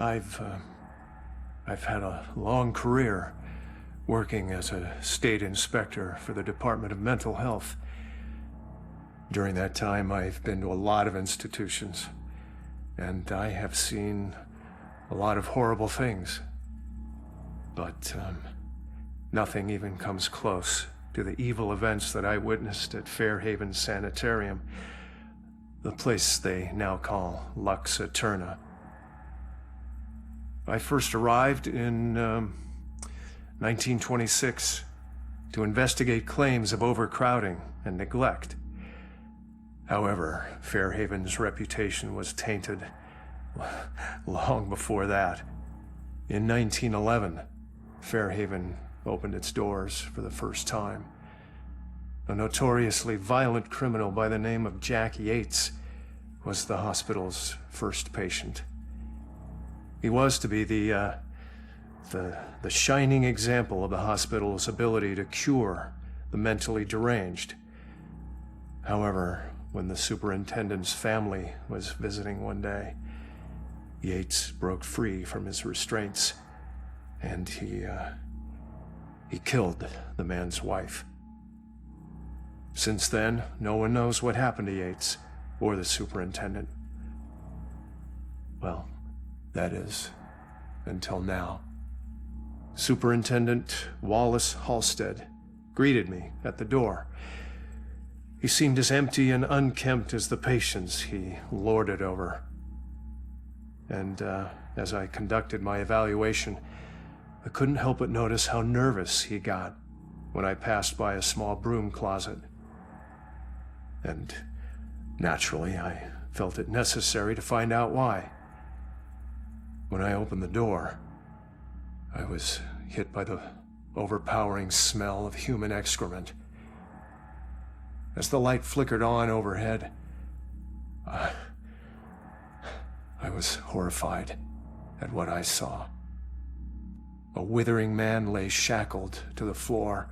I've had a long career working as a state inspector for the Department of Mental Health. During that time, I've been to a lot of institutions, and I have seen a lot of horrible things. But nothing even comes close to the evil events that I witnessed at Fairhaven Sanitarium, the place they now call Lux Eterna. I first arrived in 1926 to investigate claims of overcrowding and neglect. However, Fairhaven's reputation was tainted long before that. In 1911, Fairhaven opened its doors for the first time. A notoriously violent criminal by the name of Jack Yates was the hospital's first patient. He was to be the shining example of the hospital's ability to cure the mentally deranged. However, when the superintendent's family was visiting one day, Yates broke free from his restraints, and he killed the man's wife. Since then, no one knows what happened to Yates or the superintendent. Well, that is, until now. Superintendent Wallace Halstead greeted me at the door. He seemed as empty and unkempt as the patients he lorded over. And as I conducted my evaluation, I couldn't help but notice how nervous he got when I passed by a small broom closet. And naturally, I felt it necessary to find out why. When I opened the door, I was hit by the overpowering smell of human excrement. As the light flickered on overhead, I was horrified at what I saw. A withering man lay shackled to the floor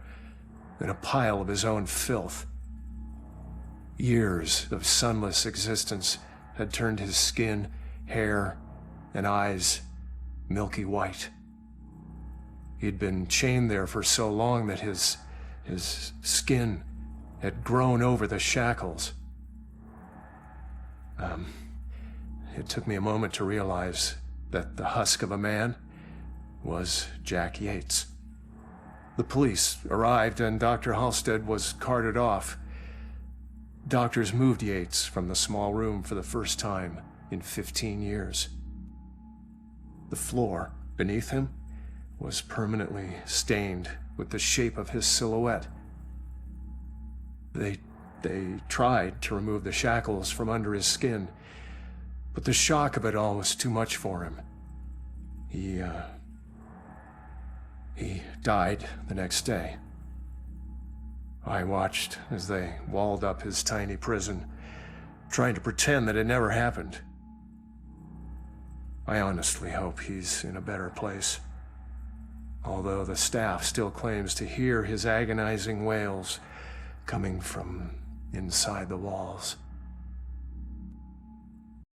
in a pile of his own filth. Years of sunless existence had turned his skin, hair, and eyes milky white. He'd been chained there for so long that his skin had grown over the shackles. It took me a moment to realize that the husk of a man was Jack Yates. The police arrived and Dr. Halstead was carted off. Doctors moved Yates from the small room for the first time in 15 years. The floor beneath him was permanently stained with the shape of his silhouette. They tried to remove the shackles from under his skin, but the shock of it all was too much for him. He died the next day. I watched as they walled up his tiny prison, trying to pretend that it never happened. I honestly hope he's in a better place, although the staff still claims to hear his agonizing wails coming from inside the walls.